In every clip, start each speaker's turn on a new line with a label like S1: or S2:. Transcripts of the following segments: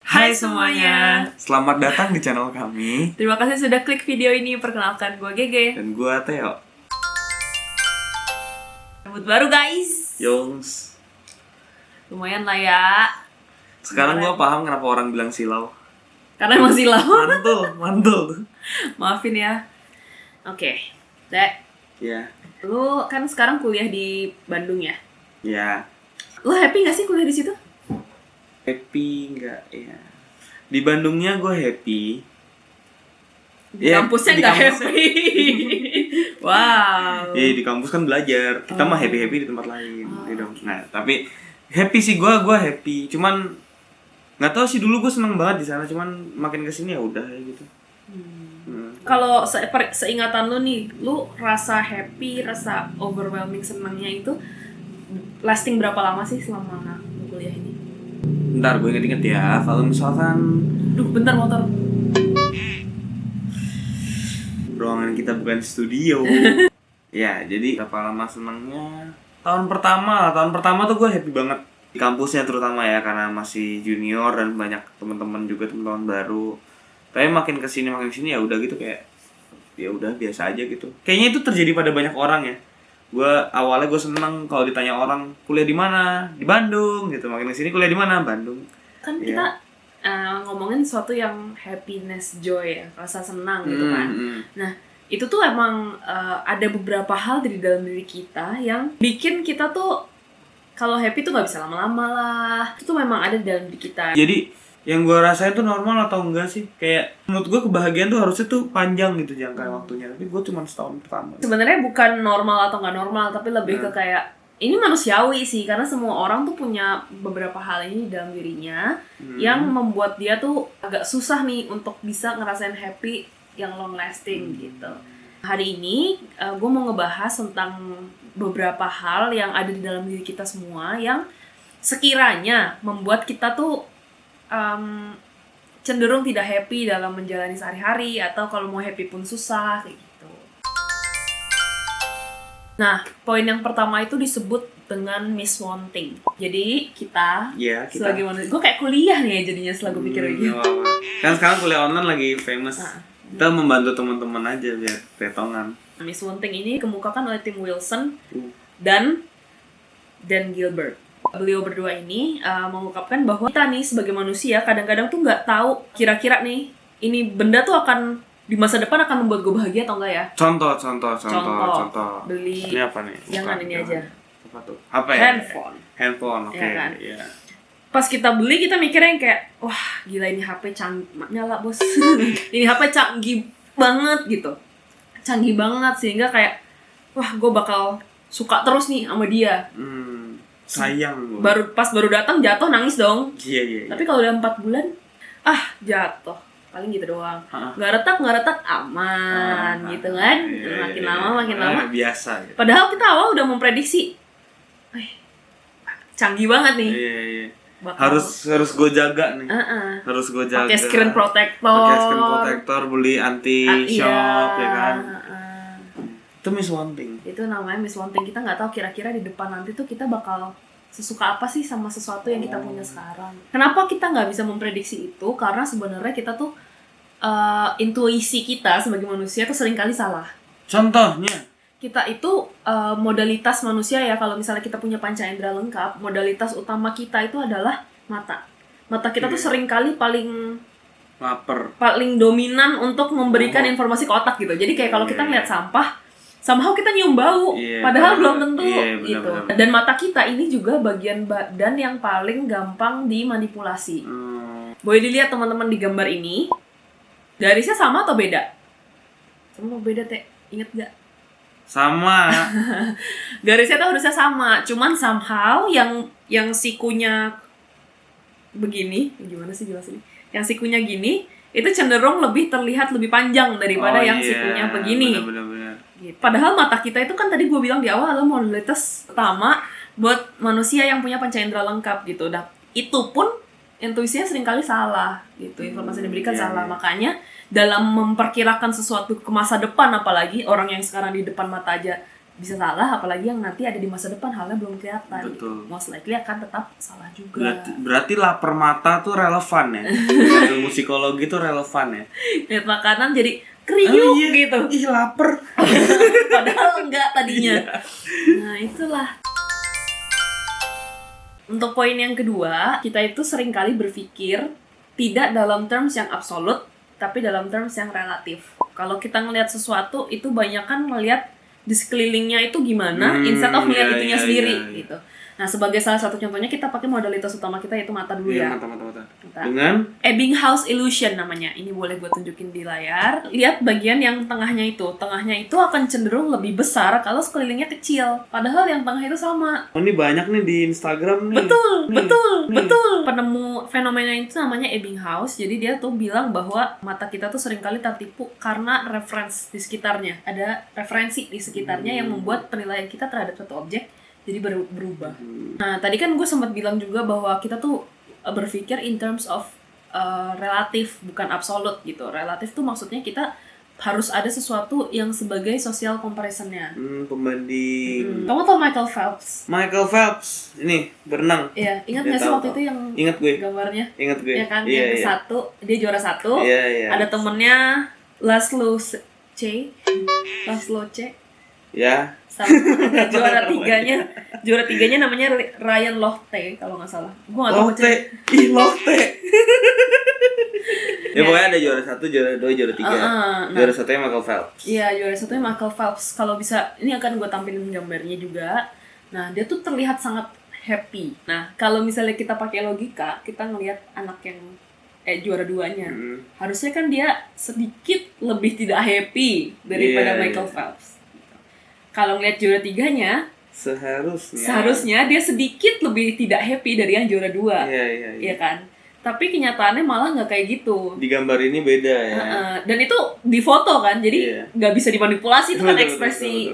S1: Hai semuanya, selamat datang di channel kami.
S2: Terima kasih sudah klik video ini. Perkenalkan, gue Gege.
S1: Dan gue Theo.
S2: Rambut baru guys.
S1: Yongs.
S2: Lumayan lah ya.
S1: Sekarang gue paham kenapa orang bilang silau.
S2: Karena emang silau.
S1: Mantul.
S2: Maafin ya. Oke, Dek.
S1: Ya.
S2: Lu kan sekarang kuliah di Bandung ya?
S1: Ya.
S2: Lu happy gak sih kuliah di situ?
S1: Happy nggak ya? Di Bandungnya gue happy.
S2: Di
S1: Ya,
S2: kampusnya
S1: di
S2: nggak
S1: kampusnya.
S2: happy. Wow.
S1: Di kampus kan belajar. Kita mah happy di tempat lain. Gitu. Nah, tapi happy sih gue happy. Cuman nggak tahu sih, dulu gue seneng banget di sana. Cuman makin kesini ya udah gitu.
S2: Kalau seingatan lu nih, lu rasa happy, rasa overwhelming, senangnya itu lasting berapa lama sih selama lu kuliah ini?
S1: Bentar, gue inget-inget ya. Kalau misalkan
S2: Duh, bentar motor.
S1: ruangan kita bukan studio. Ya, jadi berapa lama senangnya? Tahun pertama tuh gue happy banget di kampusnya, terutama ya, karena masih junior dan banyak teman-teman juga, teman-teman baru. Tapi makin kesini ya udah gitu, kayak ya udah biasa aja gitu. Kayaknya itu terjadi pada banyak orang ya. Awalnya gue seneng kalau ditanya orang kuliah di mana, di Bandung gitu. Makin kesini kuliah di mana, Bandung.
S2: Kan
S1: Iya.
S2: kita ngomongin sesuatu yang happiness, joy ya, rasa senang gitu kan. Nah, itu tuh emang ada beberapa hal di dalam diri kita yang bikin kita tuh kalau happy tuh nggak bisa lama-lama lah. Itu memang ada di dalam diri kita.
S1: Jadi yang gue rasain tuh normal atau enggak sih? Kayak menurut gue kebahagiaan tuh harusnya tuh panjang gitu jangka waktunya. Tapi gue cuma setahun pertama.
S2: Sebenarnya bukan normal atau nggak normal, tapi lebih ke kayak ini manusiawi sih, karena semua orang tuh punya beberapa hal ini di dalam dirinya yang membuat dia tuh agak susah nih untuk bisa ngerasain happy yang long lasting gitu. Hari ini gue mau ngebahas tentang beberapa hal yang ada di dalam diri kita semua yang sekiranya membuat kita tuh cenderung tidak happy dalam menjalani sehari-hari, atau kalau mau happy pun susah kayak gitu. Nah, poin yang pertama itu disebut dengan miss wanting. Jadi kita sebagai manusia, gue kayak kuliah nih ya jadinya setelah gue pikir gitu.
S1: Kan sekarang kuliah online lagi famous. Kita membantu teman-teman aja biar petongan.
S2: Miss wanting ini dikemukakan oleh Tim Wilson dan Dan Gilbert. Beliau berdua ini mengungkapkan bahwa kita nih sebagai manusia kadang-kadang tuh nggak tahu kira-kira nih ini benda tuh akan di masa depan akan membuat gue bahagia atau enggak ya.
S1: Contoh.
S2: Beli
S1: ini apa nih?
S2: Jangan ini aja.
S1: Apa tuh? Apa ya? Handphone, oke.
S2: Ya kan?
S1: Iya.
S2: Pas kita beli kita mikirnya yang kayak wah gila ini HP canggih, nyala bos. Ini HP canggih banget gitu. Canggih banget sehingga kayak wah gue bakal suka terus nih sama dia.
S1: Sayang.
S2: Baru datang jatuh nangis dong.
S1: Iya.
S2: Tapi kalau udah 4 bulan jatuh. Paling gitu doang. Nggak retak aman gitu kan. Makin lama
S1: biasa gitu.
S2: Padahal kita awal udah memprediksi canggih banget nih.
S1: Iya. Harus gue jaga nih. Harus gue jaga.
S2: Pakai screen protector,
S1: beli anti shock ya kan. Itu miss wanting.
S2: Itu namanya miss wanting. Kita nggak tahu kira-kira di depan nanti tuh kita bakal sesuka apa sih sama sesuatu yang kita punya sekarang. Kenapa kita nggak bisa memprediksi itu? Karena sebenarnya kita tuh intuisi kita sebagai manusia tuh seringkali salah.
S1: Contohnya?
S2: Kita itu modalitas manusia ya, kalau misalnya kita punya panca indera lengkap, modalitas utama kita itu adalah mata. Mata kita tuh seringkali paling dominan untuk memberikan informasi ke otak gitu. Jadi kayak kalau kita ngeliat sampah, somehow kita nyium bau, padahal belum tentu gitu. Dan mata kita ini juga bagian badan yang paling gampang dimanipulasi. Boleh dilihat teman-teman di gambar ini, garisnya sama atau beda? Sama beda teh, inget gak?
S1: Sama.
S2: Garisnya tuh harusnya sama, cuman somehow yang sikunya begini, gimana sih jelasin? Yang sikunya gini, itu cenderung lebih terlihat lebih panjang daripada yang sikunya begini.
S1: Bener.
S2: Gitu. Padahal mata kita itu kan tadi gue bilang di awal adalah modalitas utama buat manusia yang punya panca indera lengkap gitu. Dan itu pun intuisinya seringkali salah gitu, informasi yang diberikan salah. Makanya dalam memperkirakan sesuatu ke masa depan, apalagi orang yang sekarang di depan mata aja bisa salah, apalagi yang nanti ada di masa depan halnya belum kelihatan.
S1: Betul.
S2: Most likely akan tetap salah juga.
S1: Berarti lapar mata tuh relevan ya. Dengan ilmu psikologi tuh relevan ya.
S2: Lihat makanan jadi kriuk gitu.
S1: Ih lapar.
S2: Padahal enggak tadinya. Nah, itulah. Untuk poin yang kedua, kita itu seringkali berpikir tidak dalam terms yang absolut, tapi dalam terms yang relatif. Kalau kita ngelihat sesuatu, itu banyak kan ngelihat di sekelilingnya itu gimana, instead of ngelihat itunya sendiri gitu. Nah, sebagai salah satu contohnya kita pakai modalitas utama kita yaitu mata dulu ya.
S1: Mata. Dengan
S2: Ebbinghaus illusion namanya. Ini boleh gue tunjukin di layar. Lihat bagian yang tengahnya itu. Tengahnya itu akan cenderung lebih besar kalau sekelilingnya kecil. Padahal yang tengah itu sama.
S1: ini banyak nih di Instagram nih.
S2: Betul. Penemu fenomena itu namanya Ebbinghaus. Jadi dia tuh bilang bahwa mata kita tuh seringkali tertipu karena referensi di sekitarnya. Ada referensi di sekitarnya yang membuat penilaian kita terhadap satu objek jadi berubah. Nah, tadi kan gue sempat bilang juga bahwa kita tuh berpikir in terms of relatif, bukan absolut gitu. Relatif tuh maksudnya kita harus ada sesuatu yang sebagai social comparison-nya.
S1: Pembanding.
S2: Kamu tau Michael Phelps?
S1: Michael Phelps, ini berenang.
S2: Iya, ingat
S1: Ya,
S2: nggak sih
S1: tahu,
S2: waktu itu yang
S1: ingat gue.
S2: gambarnya?
S1: Ingat gue.
S2: Ya kan,
S1: Iya,
S2: yang ke-1, dia juara 1.
S1: Iya.
S2: Ada temennya Laszlo C.
S1: Ya.
S2: Sama ada juara tiganya namanya Ryan Lochte kalau nggak salah. Gua nggak tahu
S1: Lochte. Ih, Lochte. Ya pokoknya ada juara 1, juara 2, juara 3. Juara 1-nya Michael Phelps.
S2: Iya, juara 1-nya Michael Phelps. Kalau bisa, ini akan gue tampilin gambarnya juga. Nah, dia tuh terlihat sangat happy. Nah, kalau misalnya kita pakai logika, kita ngelihat anak yang juara 2-nya. Harusnya kan dia sedikit lebih tidak happy daripada Michael Phelps. Kalau ngelihat juara 3-nya, seharusnya dia sedikit lebih tidak happy dari yang juara 2. Iya kan? Tapi kenyataannya malah nggak kayak gitu.
S1: Di gambar ini beda ya.
S2: Dan itu di foto kan, jadi nggak bisa dimanipulasi, itu kan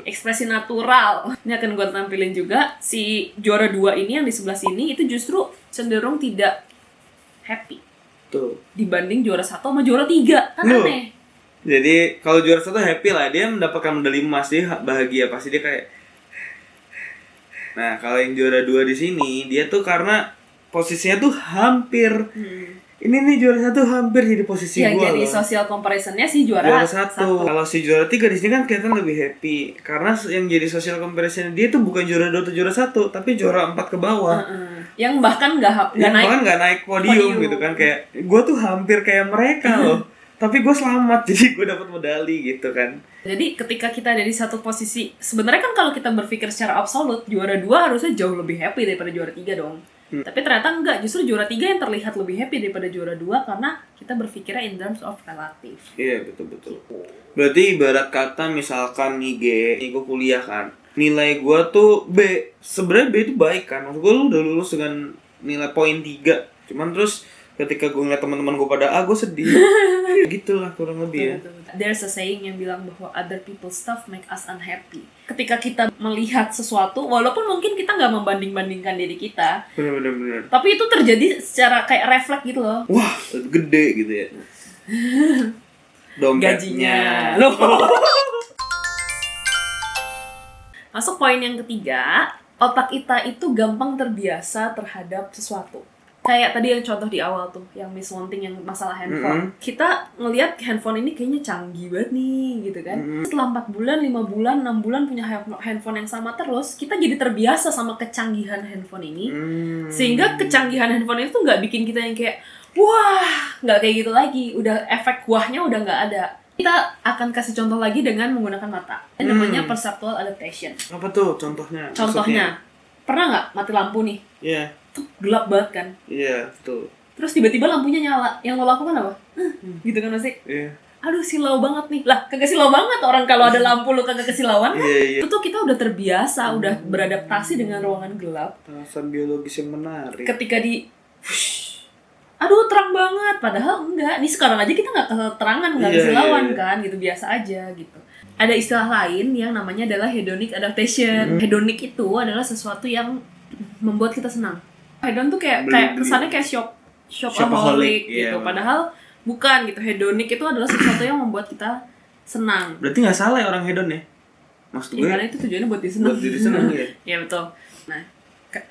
S2: ekspresi natural. Ini akan gue tampilin juga, si juara 2 ini yang di sebelah sini itu justru cenderung tidak happy.
S1: Tuh.
S2: Dibanding juara 1 sama juara 3, kan aneh.
S1: Jadi kalau juara 1 happy lah, dia mendapatkan medali emas, dia bahagia, pasti dia kayak. Nah, kalau yang juara 2 di sini, dia tuh karena posisinya tuh hampir. Ini nih juara 1 hampir jadi posisi gua.
S2: Jadi social comparison-nya si juara 1.
S1: Kalau si juara 3 di sini kan kelihatan lebih happy, karena yang jadi social comparison dia tuh bukan juara 2 atau juara 1, tapi juara 4 ke bawah. Yang bahkan nggak naik podium gitu kan, kayak gua tuh hampir kayak mereka loh. Tapi gue selamat, jadi gue dapat medali gitu kan.
S2: Jadi ketika kita ada di satu posisi, sebenarnya kan kalau kita berpikir secara absolut, juara 2 harusnya jauh lebih happy daripada juara 3 dong. Tapi ternyata enggak, justru juara 3 yang terlihat lebih happy daripada juara 2 karena kita berpikirnya in terms of relative.
S1: Iya, betul. Berarti ibarat kata misalkan gue kuliah kan, nilai gue tuh B. Sebenarnya B itu baik kan, maksud gue lu udah lulus dengan nilai poin 3. Cuman terus ketika gue ngeliat teman-teman gue pada gue sedih. Gitulah kurang lebih ya.
S2: There's a saying yang bilang bahwa other people's stuff make us unhappy. Ketika kita melihat sesuatu, walaupun mungkin kita nggak membanding-bandingkan diri kita,
S1: bener.
S2: tapi itu terjadi secara kayak refleks gitu loh.
S1: Wah, gede gitu ya.
S2: Gajinya. Loh. Masuk poin yang ketiga, otak kita itu gampang terbiasa terhadap sesuatu. Kayak tadi yang contoh di awal tuh, yang Miss Wanting yang masalah handphone. Kita ngelihat handphone ini kayaknya canggih banget nih, gitu kan. Setelah 4 bulan, 5 bulan, 6 bulan punya handphone yang sama terus, kita jadi terbiasa sama kecanggihan handphone ini. Sehingga kecanggihan handphone itu nggak bikin kita yang kayak, wah, nggak kayak gitu lagi. Udah efek wahnya udah nggak ada. Kita akan kasih contoh lagi dengan menggunakan mata. Namanya perceptual adaptation.
S1: Apa tuh contohnya?
S2: Contohnya, pernah nggak mati lampu nih?
S1: Iya.
S2: Tuh gelap banget kan?
S1: Iya, betul.
S2: Terus tiba-tiba lampunya nyala. Yang lo lakukan apa? Gitu kan masih?
S1: Iya.
S2: Aduh, silau banget nih. Lah, kagak silau banget orang kalau ada lampu lo kagak kesilauan kan?
S1: Iya.
S2: Itu tuh kita udah terbiasa, udah beradaptasi dengan ruangan gelap.
S1: Alasan biologis yang menarik.
S2: Ketika aduh, terang banget. Padahal enggak. Nih sekarang aja kita nggak keterangan, nggak kesilauan kan? Gitu, biasa aja gitu. Ada istilah lain yang namanya adalah hedonic adaptation. Hedonic itu adalah sesuatu yang membuat kita senang. Hedon tuh kayak kesannya kayak shopaholic gitu. Padahal bukan gitu. Hedonic itu adalah sesuatu yang membuat kita senang.
S1: Berarti nggak salah ya orang hedon ya? Maksud
S2: Ya,
S1: gue
S2: karena itu tujuannya buat diri seneng.
S1: buat diri seneng ya.
S2: Ya betul. Nah,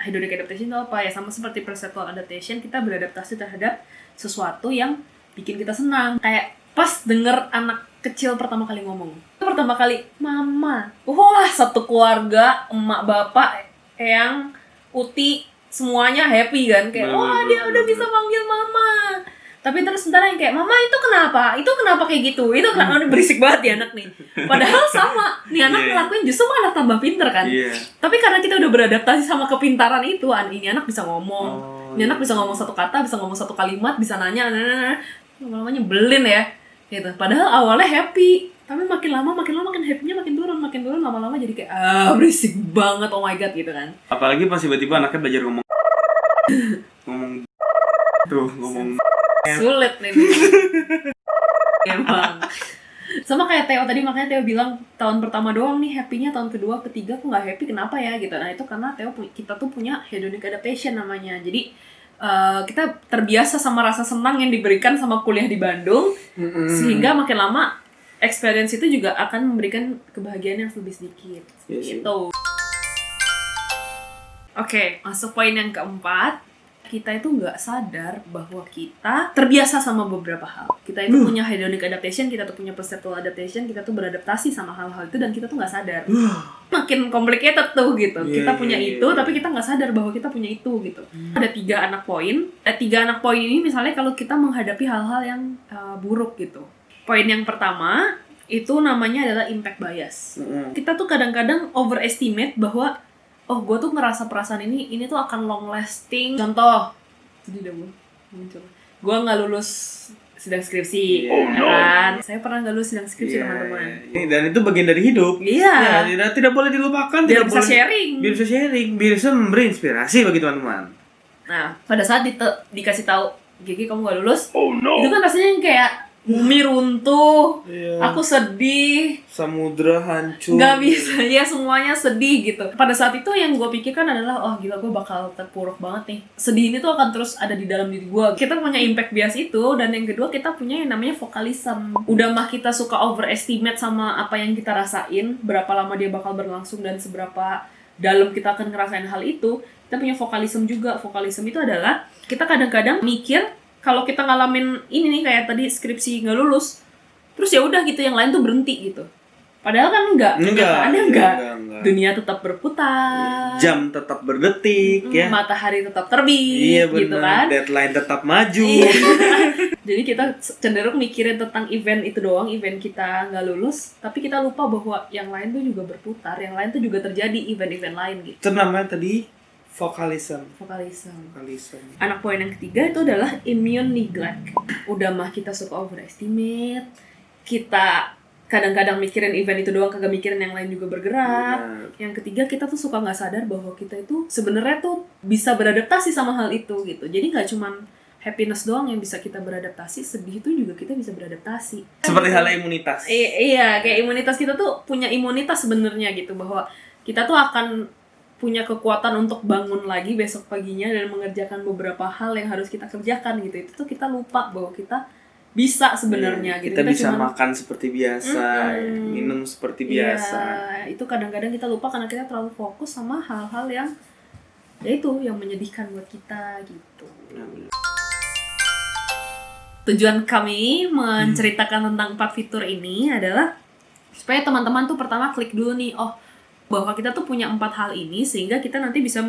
S2: hedonic adaptation itu apa ya? Sama seperti perceptual adaptation, kita beradaptasi terhadap sesuatu yang bikin kita senang. Kayak pas denger anak kecil pertama kali ngomong. Pertama kali, mama. Wah, satu keluarga, emak, bapak, eyang, uti, semuanya happy kan. Kayak, wah dia udah bisa manggil mama. Tapi terus sebentar yang kayak, mama itu kenapa? Itu kenapa kayak gitu? Itu kenapa? Berisik banget ya anak nih. Padahal sama, nih anak ngelakuin justru malah tambah pinter kan. Tapi karena kita udah beradaptasi sama kepintaran itu, ini anak bisa ngomong. Ini anak bisa ngomong satu kata, bisa ngomong satu kalimat, bisa nanya, lama-lama nyebelin ya. Gitu. Padahal awalnya happy, tapi makin lama makin happy-nya makin turun, lama-lama jadi kayak berisik banget, oh my god gitu kan.
S1: Apalagi pas tiba-tiba anaknya belajar ngomong ngomong
S2: sulit nih. Emang. Sama kayak Theo tadi, makanya Theo bilang tahun pertama doang nih happy-nya, tahun kedua, ketiga aku nggak happy, kenapa ya gitu. Nah itu karena kita tuh punya hedonic adaptation namanya. Jadi kita terbiasa sama rasa senang yang diberikan sama kuliah di Bandung, sehingga makin lama experience itu juga akan memberikan kebahagiaan yang lebih sedikit. Gitu. Oke, masuk poin yang keempat. Kita itu nggak sadar bahwa kita terbiasa sama beberapa hal. Kita itu punya hedonic adaptation, kita tuh punya perceptual adaptation, kita tuh beradaptasi sama hal-hal itu dan kita tuh nggak sadar. Makin complicated tuh gitu. Kita punya itu, tapi kita nggak sadar bahwa kita punya itu gitu. Ada 3 anak poin. 3 anak poin ini misalnya kalau kita menghadapi hal-hal yang buruk gitu. Poin yang pertama itu namanya adalah impact bias. Kita tuh kadang-kadang overestimate bahwa oh, gue tuh ngerasa perasaan ini tuh akan long lasting. Contoh, jadi udah muncul. Gue nggak lulus sidang skripsi, kan? Saya pernah nggak lulus sidang skripsi teman-teman.
S1: Dan itu bagian dari hidup.
S2: Iya.
S1: Tidak boleh dilupakan.
S2: Biar bisa sharing.
S1: Biar bisa sharing, biar bisa memberi inspirasi bagi teman-teman.
S2: Nah, pada saat dikasih tahu, Gigi kamu nggak lulus, itu kan rasanya yang kayak bumi runtuh, aku sedih,
S1: samudra hancur,
S2: nggak bisa, ya semuanya sedih gitu. Pada saat itu yang gue pikirkan adalah, oh gila gue bakal terpuruk banget nih. Sedih ini tuh akan terus ada di dalam diri gue. Kita punya impact bias itu, dan yang kedua kita punya yang namanya focalism. Udah mah kita suka overestimate sama apa yang kita rasain, berapa lama dia bakal berlangsung dan seberapa dalam kita akan ngerasain hal itu. Kita punya focalism juga. Focalism itu adalah kita kadang-kadang mikir kalau kita ngalamin ini nih kayak tadi skripsi nggak lulus, terus ya udah gitu yang lain tuh berhenti gitu. Padahal kan enggak. Dunia tetap berputar,
S1: jam tetap berdetik, ya.
S2: Matahari tetap terbit, gitu kan.
S1: Deadline tetap maju.
S2: Jadi kita cenderung mikirin tentang event itu doang, event kita nggak lulus, tapi kita lupa bahwa yang lain tuh juga berputar, yang lain tuh juga terjadi event-event lain gitu.
S1: Itu namanya tadi Focalism.
S2: Anak poin yang ketiga itu adalah immune neglect. Udah mah kita suka overestimate, kita kadang-kadang mikirin event itu doang, kagak mikirin yang lain juga bergerak. Yang ketiga kita tuh suka nggak sadar bahwa kita itu sebenarnya tuh bisa beradaptasi sama hal itu gitu. Jadi nggak cuman happiness doang yang bisa kita beradaptasi, sedih itu juga kita bisa beradaptasi.
S1: Seperti halnya imunitas.
S2: Iya, kayak imunitas kita tuh punya imunitas sebenarnya gitu, bahwa kita tuh akan punya kekuatan untuk bangun lagi besok paginya dan mengerjakan beberapa hal yang harus kita kerjakan gitu. Itu tuh kita lupa bahwa kita bisa sebenarnya gitu.
S1: Kita bisa makan seperti biasa, minum seperti biasa.
S2: Itu kadang-kadang kita lupa karena kita terlalu fokus sama hal-hal yang yaitu yang menyedihkan buat kita gitu. Tujuan kami menceritakan tentang 4 fitur ini adalah supaya teman-teman tuh pertama klik dulu nih, bahwa kita tuh punya 4 hal ini, sehingga kita nanti bisa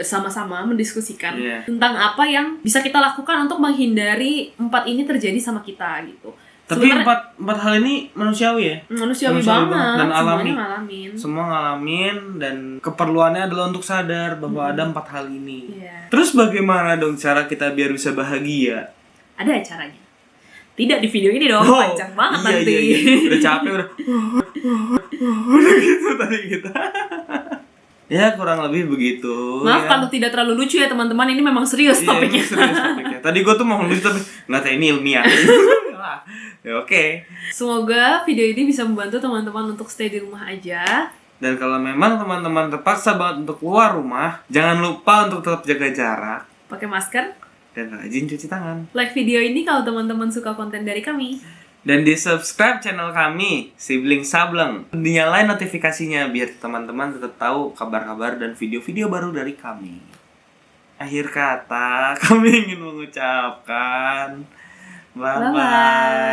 S2: sama-sama mendiskusikan tentang apa yang bisa kita lakukan untuk menghindari 4 ini terjadi sama kita gitu.
S1: Tapi empat hal ini manusiawi ya?
S2: Manusiawi banget.
S1: Dan alami.
S2: Semua
S1: ngalamin, dan keperluannya adalah untuk sadar bahwa ada 4 hal ini. Terus bagaimana dong cara kita biar bisa bahagia?
S2: Ada caranya. Tidak di video ini dong, panjang banget nanti.
S1: Udah capek, udah gitu tadi kita. Ya kurang lebih begitu.
S2: Maaf kalau tidak terlalu lucu ya teman-teman, ini memang serius topiknya.
S1: Serius topiknya. Tadi gue tuh mau lucu tapi nggak ini ilmiah. Ya, oke.
S2: Semoga video ini bisa membantu teman-teman untuk stay di rumah aja.
S1: Dan kalau memang teman-teman terpaksa banget untuk keluar rumah, jangan lupa untuk tetap jaga jarak,
S2: pakai masker,
S1: dan rajin cuci tangan.
S2: Like video ini kalau teman-teman suka konten dari kami.
S1: Dan di subscribe channel kami, Sibling Sableng. Dinyalain notifikasinya biar teman-teman tetap tahu kabar-kabar dan video-video baru dari kami. Akhir kata, kami ingin mengucapkan bye-bye.